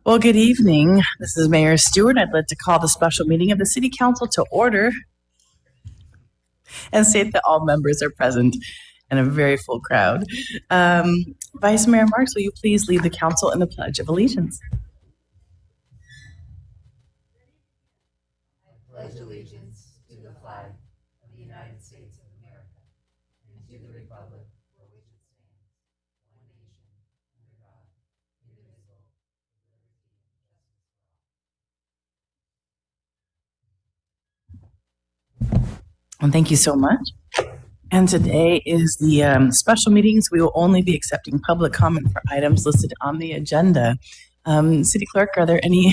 Well, good evening. This is Mayor Stewart. I'd like to call the special meeting of the City Council to order and state that all members are present and a very full crowd. Vice Mayor Marks, will you please lead the council in the Pledge of Allegiance? I pledge allegiance to the flag of the United States of America and to the republic for which it stands, one nation, under God, indivisible, with liberty and justice for all. And thank you so much. And today is the special meetings. We will only be accepting public comment for items listed on the agenda. City Clerk, are there any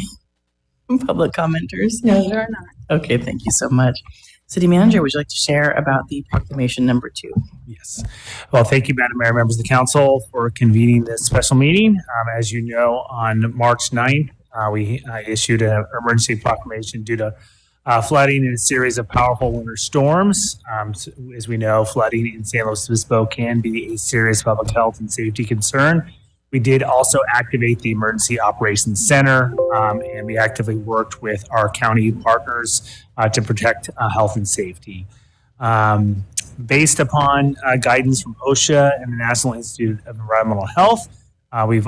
public commenters? No, there are not. Okay, thank you so much. City Manager, would you like to share about the proclamation number 2? Yes. Well, thank you, Madam Mayor, members of the council, for convening this special meeting. As you know, on March 9th, we issued an emergency proclamation due to flooding in a series of powerful winter storms. So, as we know, flooding in San Luis Obispo can be a serious public health and safety concern. We did also activate the Emergency Operations Center, and we actively worked with our county partners to protect health and safety. Based upon guidance from OSHA and the National Institute of Environmental Health, we've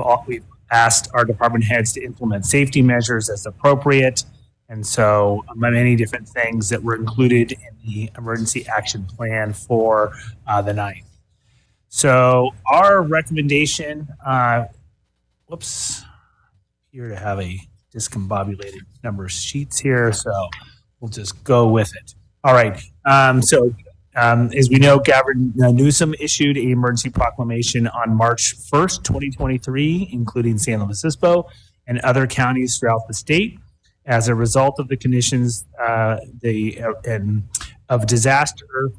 asked our department heads to implement safety measures as appropriate. And so many different things that were included in the emergency action plan for the 9th. So our recommendation, here to have a discombobulated number of sheets here, so we'll just go with it. All right, as we know, Gavin Newsom issued an emergency proclamation on March 1st, 2023, including San Luis Obispo and other counties throughout the state. As a result of the conditions of disaster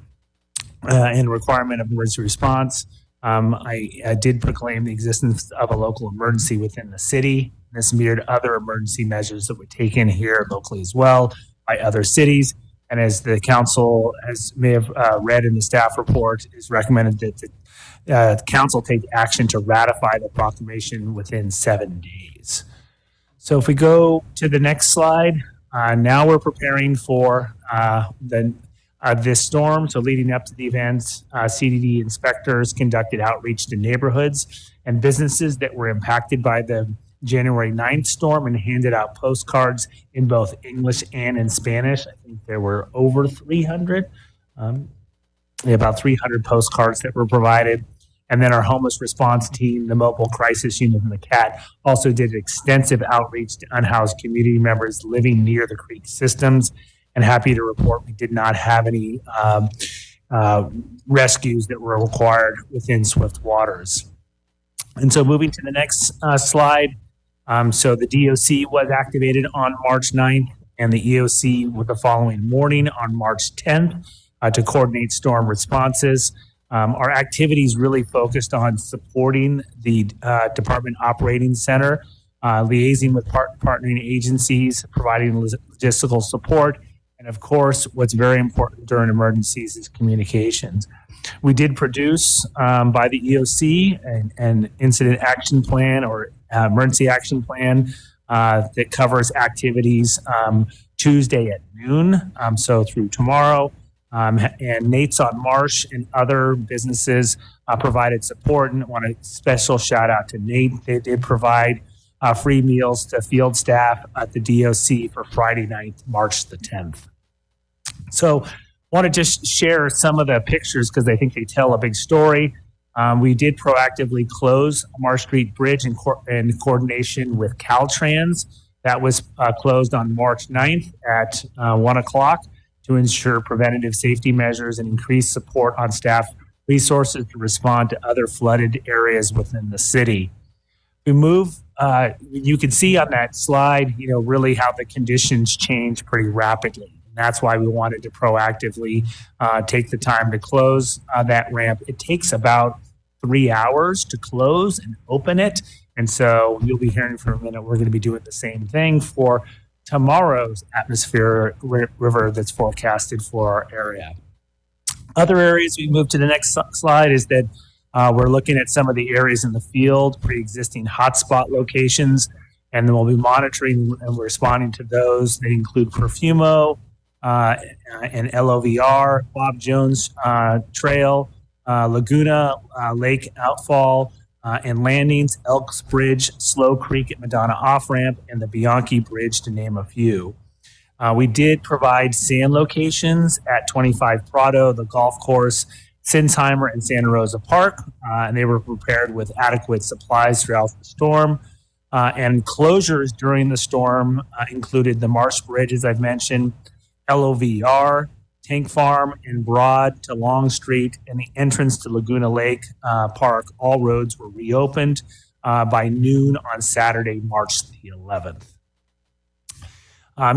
and requirement of emergency response, I did proclaim the existence of a local emergency within the city. This mirrored other emergency measures that were taken here locally as well by other cities. And as the council may have read in the staff report, is recommended that the council take action to ratify the proclamation within 7 days. So if we go to the next slide, now we're preparing for this storm. So leading up to the event, CDD inspectors conducted outreach to neighborhoods and businesses that were impacted by the January 9th storm and handed out postcards in both English and in Spanish. I think there were over 300, about 300 postcards that were provided. And then our homeless response team, the mobile crisis unit, and the CAT also did extensive outreach to unhoused community members living near the creek systems. And happy to report we did not have any rescues that were required within Swift Waters. And so moving to the next slide. So the DOC was activated on March 9th and the EOC with the following morning on March 10th to coordinate storm responses. Our activities really focused on supporting the Department Operating Center, liaising with partnering agencies, providing logistical support, and of course, what's very important during emergencies is communications. We did produce by the EOC an incident action plan or emergency action plan that covers activities Tuesday at noon, so through tomorrow. And Nate's on Marsh and other businesses provided support, and I want a special shout out to Nate. They did provide free meals to field staff at the DOC for Friday night, March the 10th. So I want to just share some of the pictures because I think they tell a big story. We did proactively close Marsh Street Bridge in coordination with Caltrans. That was closed on March 9th at 1 o'clock. To ensure preventative safety measures and increase support on staff resources to respond to other flooded areas within the city. We move, you can see on that slide, really how the conditions change pretty rapidly. And that's why we wanted to proactively take the time to close that ramp. It takes about 3 hours to close and open it. And so you'll be hearing for a minute, we're going to be doing the same thing for tomorrow's atmospheric river that's forecasted for our area. Other areas we move to the next slide is that we're looking at some of the areas in the field, pre-existing hotspot locations and then we'll be monitoring and responding to those. They include Perfumo and LOVR, Bob Jones Trail, Laguna Lake Outfall, and landings, Elks Bridge, Slow Creek at Madonna Off-Ramp, and the Bianchi Bridge, to name a few. We did provide sand locations at 25 Prado, the golf course, Sinsheimer, and Santa Rosa Park, and they were prepared with adequate supplies throughout the storm. And closures during the storm included the Marsh Bridge, as I've mentioned, LOVR, Tank Farm, and Broad to Long Street, and the entrance to Laguna Lake Park. All roads were reopened by noon on Saturday, March the 11th.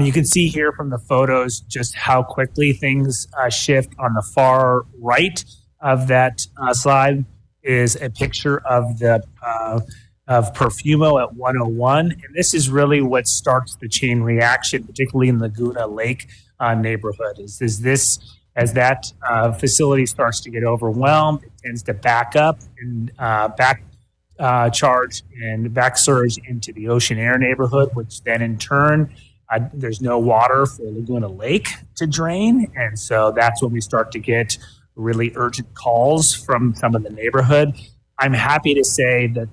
You can see here from the photos just how quickly things shift. On the far right of that slide is a picture of the of Perfumo at 101, and this is really what starts the chain reaction, particularly in Laguna Lake neighborhood. Is this as that facility starts to get overwhelmed, it tends to back up and charge and back surge into the Ocean Air neighborhood, which then in turn there's no water for Laguna Lake to drain, and so that's when we start to get really urgent calls from some of the neighborhood. I'm happy to say that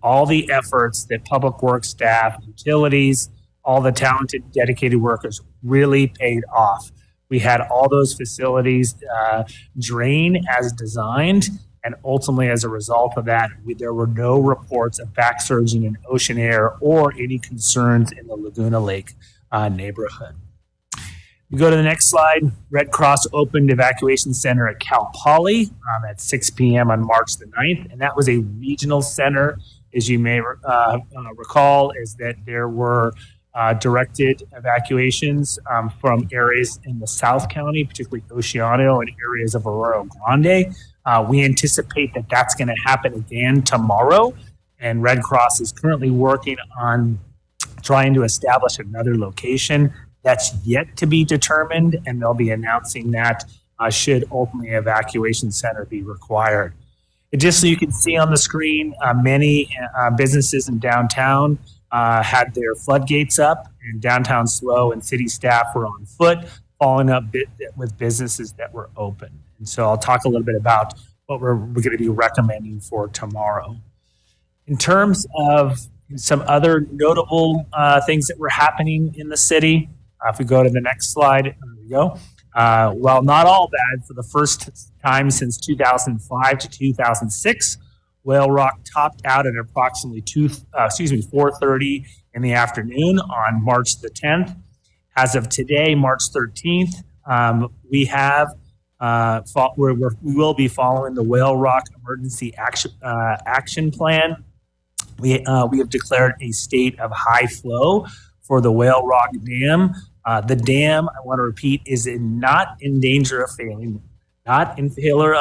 all the efforts that public works staff, utilities, all the talented, dedicated workers really paid off. We had all those facilities drain as designed, and ultimately, as a result of that, there were no reports of back surging in Ocean Air or any concerns in the Laguna Lake neighborhood. We go to the next slide. Red Cross opened evacuation center at Cal Poly at 6 p.m. on March the 9th, and that was a regional center. As you may recall, is that there were directed evacuations from areas in the South County, particularly Oceano and areas of Arroyo Grande. We anticipate that that's going to happen again tomorrow, and Red Cross is currently working on trying to establish another location. That's yet to be determined, and they'll be announcing that should ultimately evacuation center be required. Just so you can see on the screen, many businesses in downtown had their floodgates up, and downtown slow, and city staff were on foot, following up with businesses that were open. And so I'll talk a little bit about what we're going to be recommending for tomorrow. In terms of some other notable things that were happening in the city, if we go to the next slide, there we go. Well, not all bad. For the first time since 2005 to 2006, Whale Rock topped out at approximately 4:30 in the afternoon on March the 10th. As of today, March 13th, we will be following the Whale Rock Emergency Action Plan. We have declared a state of high flow for the Whale Rock Dam. The dam, I want to repeat, is not in danger of failing, not in danger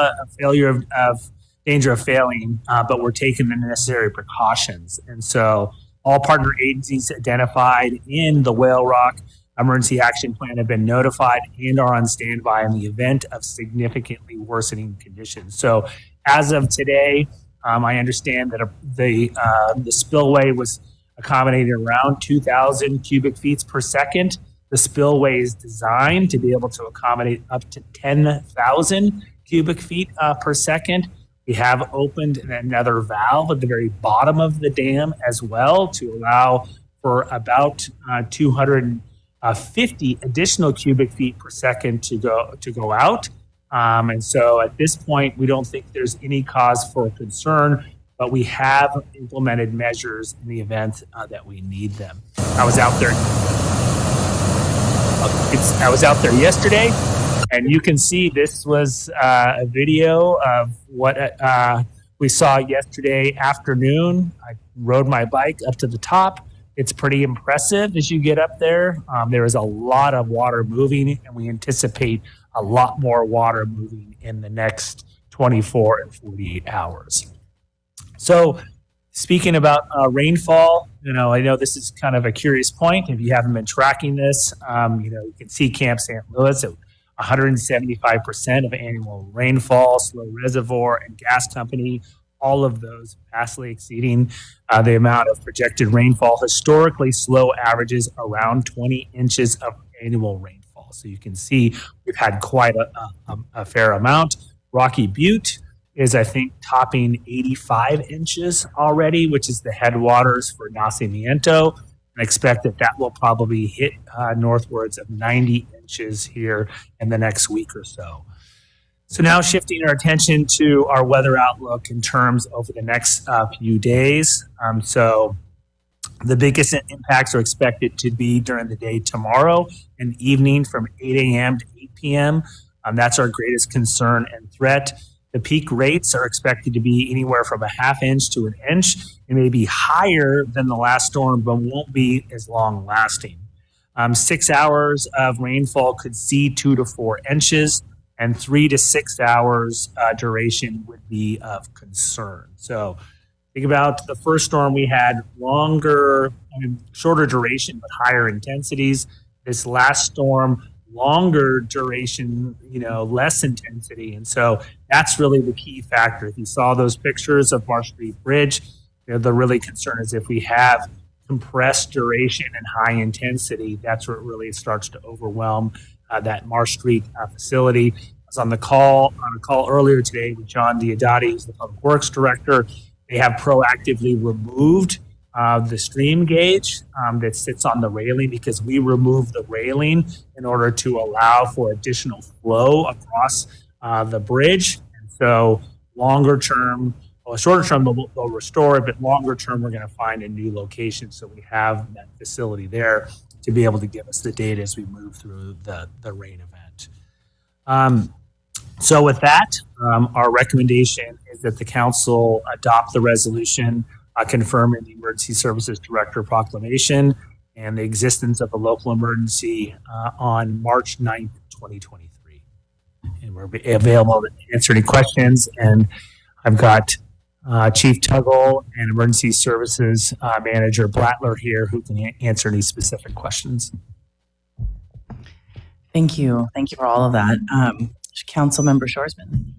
of failing, but we're taking the necessary precautions. And so all partner agencies identified in the Whale Rock Emergency Action Plan have been notified and are on standby in the event of significantly worsening conditions. So as of today, I understand that the spillway was accommodating around 2,000 cubic feet per second. The spillway is designed to be able to accommodate up to 10,000 cubic feet per second. We have opened another valve at the very bottom of the dam as well to allow for about 250 additional cubic feet per second to go out. And so at this point, we don't think there's any cause for concern, but we have implemented measures in the event that we need them. I was out there yesterday, and you can see this was a video of what we saw yesterday afternoon. I rode my bike up to the top. It's pretty impressive as you get up there. There is a lot of water moving, and we anticipate a lot more water moving in the next 24 and 48 hours. So speaking about rainfall, I know this is kind of a curious point. If you haven't been tracking this, you can see Camp St. Louis at 175% of annual rainfall. SLO Reservoir and Gas Company all of those vastly exceeding the amount of projected rainfall. Historically, SLO averages around 20 inches of annual rainfall. So you can see we've had quite a fair amount. Rocky Butte is, I think, topping 85 inches already, which is the headwaters for Nacimiento. And expect that will probably hit northwards of 90 inches here in the next week or so. So now shifting our attention to our weather outlook in terms over the next few days. So the biggest impacts are expected to be during the day tomorrow and evening from 8 a.m. to 8 p.m. That's our greatest concern and threat. The peak rates are expected to be anywhere from a half inch to an inch. It may be higher than the last storm, but won't be as long lasting. 6 hours of rainfall could see 2 to 4 inches, and 3 to 6 hours duration would be of concern. So think about the first storm we had shorter duration, but higher intensities. This last storm, longer duration, less intensity. And so that's really the key factor. If you saw those pictures of Marsh Street Bridge, the really concern is if we have compressed duration and high intensity, that's where it really starts to overwhelm that Marsh Street facility. I was on a call earlier today with John Diodati, who's the Public Works Director. They have proactively removed the stream gauge that sits on the railing because we removed the railing in order to allow for additional flow across the bridge. And so shorter term, they'll restore it, but longer term, we're going to find a new location. So we have that facility there to be able to give us the data as we move through the rain event. So with that, our recommendation is that the council adopt the resolution confirming the Emergency Services Director proclamation and the existence of a local emergency on March 9th, 2023. And we're available to answer any questions. And I've got Chief Tuggle and Emergency Services Manager Blattler here who can answer any specific questions. Thank you. Thank you for all of that. Councilmember Shoresman.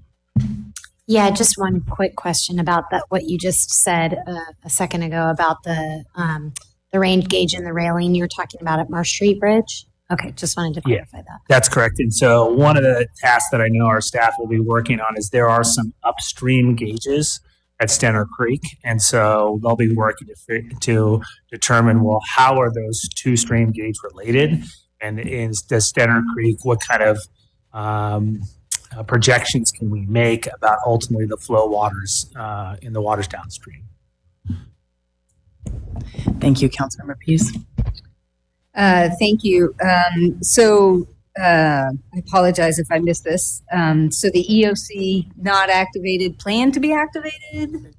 Yeah, just one quick question about that. What you just said a second ago about the rain gauge and the railing you were talking about at Marsh Street Bridge. Okay, just wanted to clarify that. That's correct. And so one of the tasks that I know our staff will be working on is there are some upstream gauges at Stenner Creek, and so they'll be working to determine, well, how are those two stream gauge related, and in the Stenner Creek, what kind of projections can we make about ultimately the flow waters in the waters downstream. Thank you, Councilmember Pease. Thank you. I apologize if I missed this. So the EOC not activated, planned to be activated?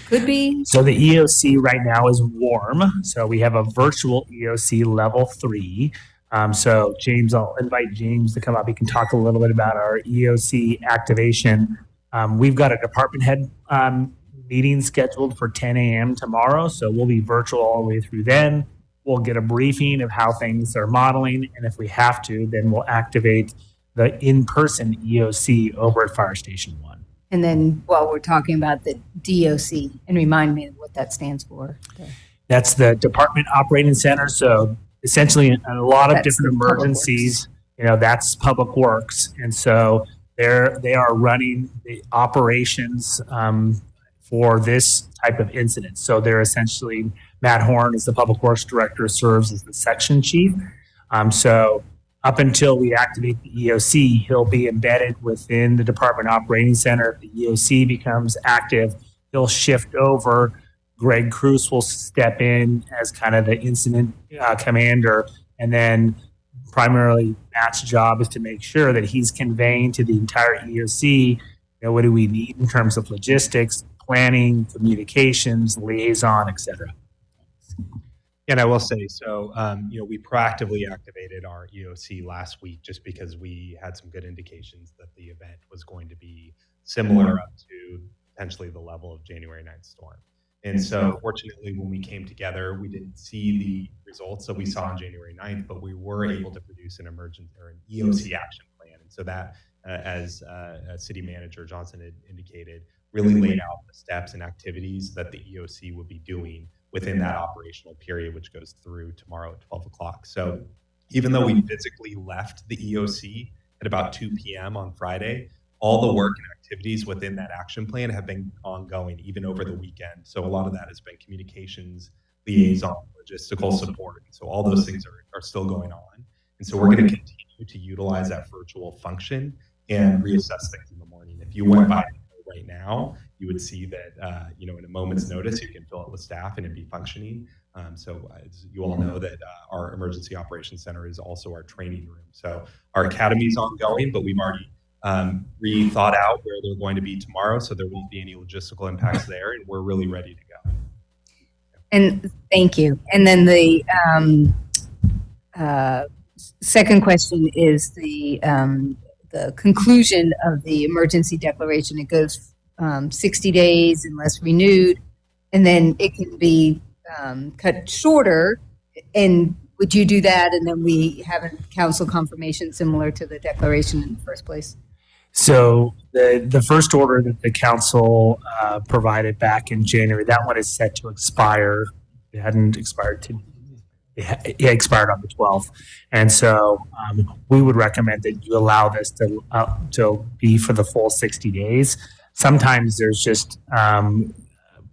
Could be? So the EOC right now is warm. So we have a virtual EOC level 3. So James, I'll invite James to come up. He can talk a little bit about our EOC activation. We've got a department head meeting scheduled for 10 a.m. tomorrow. So we'll be virtual all the way through then. We'll get a briefing of how things are modeling. And if we have to, then we'll activate the in-person EOC over at Fire Station 1. And then while we're talking about the DOC, and remind me of what that stands for. That's the Department Operating Center. So essentially in a lot of That's different the Public emergencies, that's Public Works. And so they are running the operations for this type of incident. So they're essentially, Matt Horn is the Public Works Director, serves as the section chief. So up until we activate the EOC, he'll be embedded within the Department Operating Center. If the EOC becomes active, he'll shift over. Greg Cruz will step in as kind of the incident commander. And then primarily Matt's job is to make sure that he's conveying to the entire EOC, what do we need in terms of logistics, planning, communications, liaison, et cetera. And I will say, so, we proactively activated our EOC last week just because we had some good indications that the event was going to be similar up to potentially the level of January 9th storm. And so fortunately, when we came together, we didn't see the results that we saw on January 9th, but we were able to produce an emergent or an EOC action plan. And so that, as City Manager Johnson had indicated, really laid out the steps and activities that the EOC would be doing within that operational period, which goes through tomorrow at 12 o'clock. So even though we physically left the EOC at about 2 p.m. on Friday, all the work and activities within that action plan have been ongoing even over the weekend. So a lot of that has been communications, liaison, logistical support. So all those things are still going on. And so we're going to continue to utilize that virtual function and reassess things in the morning. If you went by right now, you would see that, in a moment's notice, you can fill it with staff and it'd be functioning. So as you all know that our Emergency Operations Center is also our training room. So our academy is ongoing, but we've already rethought out where they're going to be tomorrow. So there won't be any logistical impacts there. And we're really ready to go. And thank you. And then the second question is the conclusion of the emergency declaration. It goes 60 days unless renewed, and then it can be cut shorter. And would you do that? And then we have a council confirmation similar to the declaration in the first place? So the first order that the council provided back in January, that one is set to expire. It hadn't expired it expired on the 12th. And so we would recommend that you allow this to be for the full 60 days. Sometimes there's just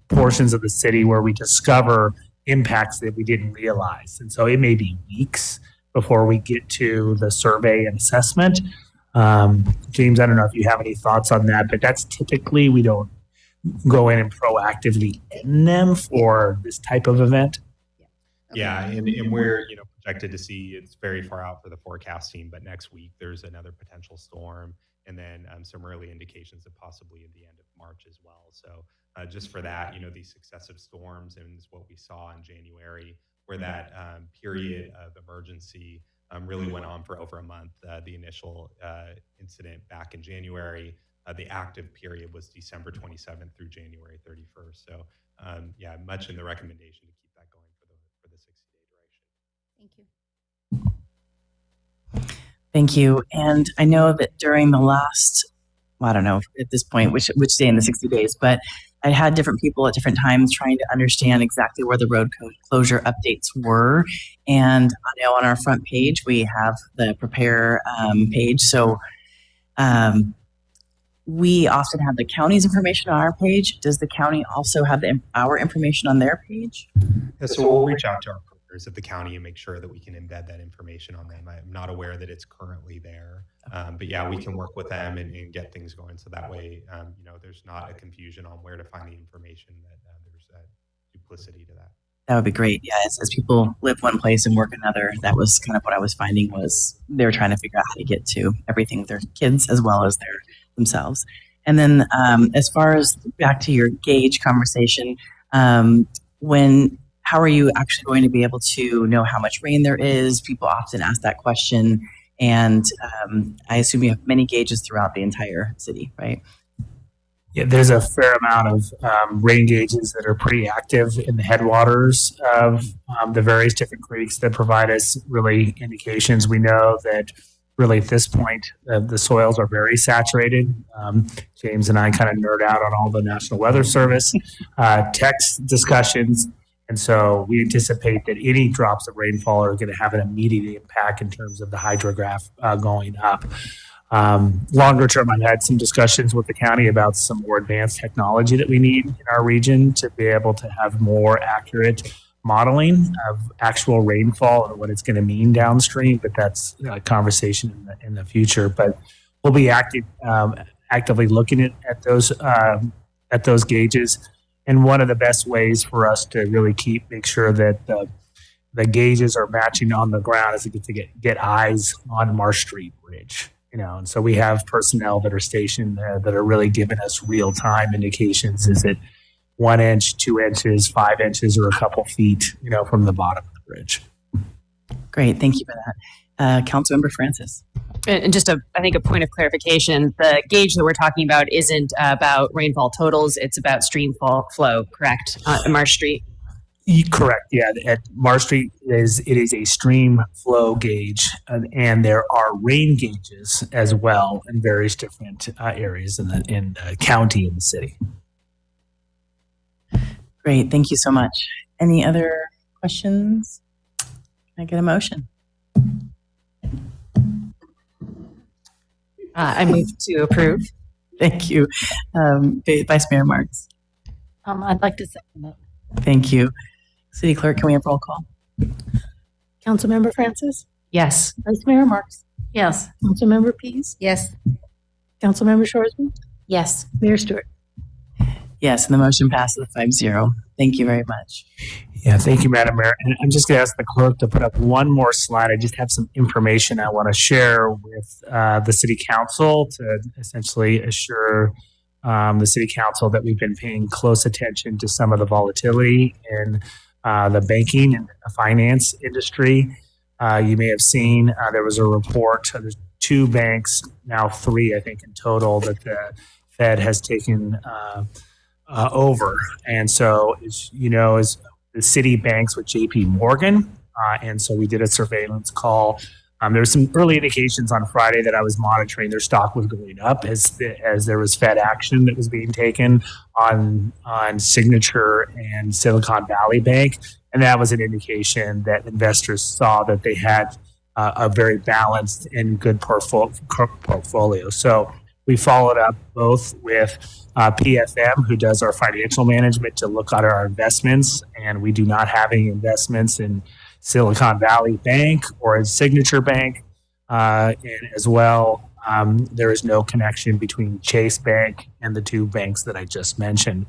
portions of the city where we discover impacts that we didn't realize. And so it may be weeks before we get to the survey and assessment. James, I don't know if you have any thoughts on that, but that's typically, we don't go in and proactively end them for this type of event. Yeah, and we're projected to see, it's very far out for the forecasting, but next week there's another potential storm, and then some early indications of possibly at the end of March as well. So just for that, these successive storms and what we saw in January, where that period of emergency really went on for over a month. The initial incident back in January, the active period was December 27th through January 31st. So much in the recommendation to keep that going for the 60-day duration. Thank you. Thank you. And I know that during the last, I don't know at this point which day in the 60 days, but I had different people at different times trying to understand exactly where the road closure updates were. And I know on our front page, we have the prepare page. So we often have the county's information on our page. Does the county also have our information on their page? Yeah, so we'll reach out to our partners at the county and make sure that we can embed that information on them. I'm not aware that it's currently there, but yeah, we can work with them and get things going. So that way, there's not a confusion on where to find the information, that there's a duplicity to that. That would be great. Yeah, as people live one place and work another, that was kind of what I was finding was they were trying to figure out how to get to everything with their kids as well as themselves. And then as far as back to your gauge conversation, how are you actually going to be able to know how much rain there is? People often ask that question. And I assume you have many gauges throughout the entire city, right? Yeah, there's a fair amount of rain gauges that are pretty active in the headwaters of the various different creeks that provide us really indications. We know that really at this point, the soils are very saturated. James and I kind of nerd out on all the National Weather Service text discussions. And so we anticipate that any drops of rainfall are going to have an immediate impact in terms of the hydrograph going up. Longer term, I've had some discussions with the county about some more advanced technology that we need in our region to be able to have more accurate modeling of actual rainfall and what it's going to mean downstream. But that's a conversation in the future. But we'll be actively looking at those gauges. And one of the best ways for us to really make sure that the gauges are matching on the ground is to get eyes on Marsh Street Bridge. And so we have personnel that are stationed there that are really giving us real-time indications. Is it 1 inch, 2 inches, 5 inches, or a couple feet, from the bottom of the bridge? Great. Thank you for that. Councilmember Francis. And just I think a point of clarification, the gauge that we're talking about isn't about rainfall totals. It's about stream flow, correct, on Marsh Street? Correct. Yeah, at Marsh Street it is a stream flow gauge, and there are rain gauges as well in various different areas in the county and the city. Great. Thank you so much. Any other questions? Can I get a motion? I move to approve. Thank you. Vice Mayor Marks. I'd like to second that. Thank you. City Clerk, can we have roll call? Councilmember Francis, Yes. Vice Mayor Marks, Yes. Councilmember Pease, Yes. Councilmember Shorsman, Yes. Mayor Stewart. Yes, and the motion passes 5-0. Thank you very much. Yeah, thank you, Madam Mayor. And I'm just going to ask the clerk to put up one more slide. I just have some information I want to share with the City Council to essentially assure the City Council that we've been paying close attention to some of the volatility in the banking and finance industry. You may have seen there was a report. There's 2 banks, now 3, I think, in total, that the Fed has taken over. And so, as you know, as the city banks with JP Morgan. And so we did a surveillance call. There were some early indications on Friday that I was monitoring their stock was going up as there was Fed action that was being taken on Signature and Silicon Valley Bank. And that was an indication that investors saw that they had a very balanced and good portfolio. So we followed up both with PFM, who does our financial management, to look at our investments. And we do not have any investments in Silicon Valley Bank or in Signature Bank. And as well, there is no connection between Chase Bank and the 2 banks that I just mentioned.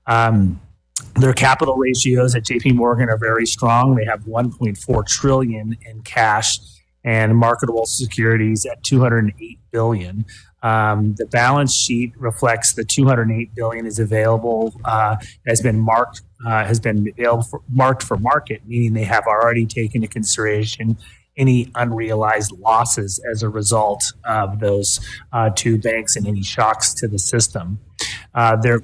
Their capital ratios at JP Morgan are very strong. They have $1.4 trillion in cash and marketable securities at $208 billion. The balance sheet reflects the $208 billion is available, has been marked for market, meaning they have already taken into consideration any unrealized losses as a result of those 2 banks and any shocks to the system. Their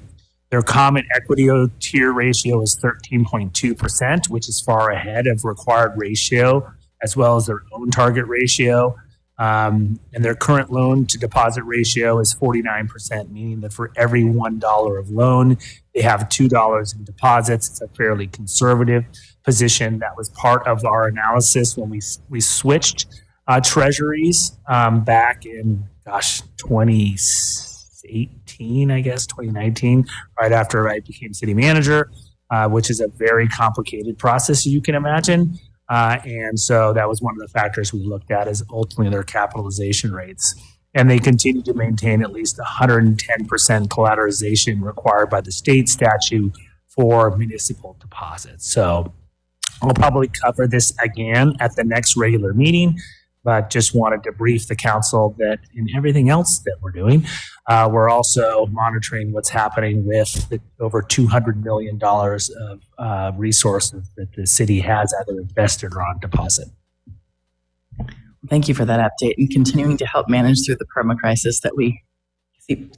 common equity tier ratio is 13.2%, which is far ahead of required ratio, as well as their own target ratio. And their current loan to deposit ratio is 49%, meaning that for every $1 of loan, they have $2 in deposits. It's a fairly conservative position. That was part of our analysis when we switched treasuries back in, 2018, I guess, 2019, right after I became city manager, which is a very complicated process, as you can imagine. And so that was one of the factors we looked at, is ultimately their capitalization rates. And they continue to maintain at least 110% collateralization required by the state statute for municipal deposits. So I'll probably cover this again at the next regular meeting, but just wanted to brief the council that in everything else that we're doing, we're also monitoring what's happening with the over $200 million of resources that the city has either invested or on deposit. Thank you for that update and continuing to help manage through the perma crisis that we keep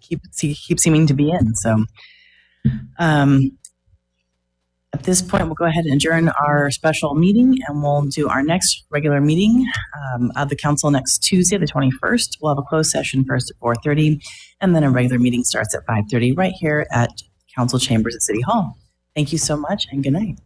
seeming to be in. So at this point, we'll go ahead and adjourn our special meeting, and we'll do our next regular meeting of the council next Tuesday, the 21st. We'll have a closed session first at 4:30, and then a regular meeting starts at 5:30 right here at Council Chambers at City Hall. Thank you so much, and good night.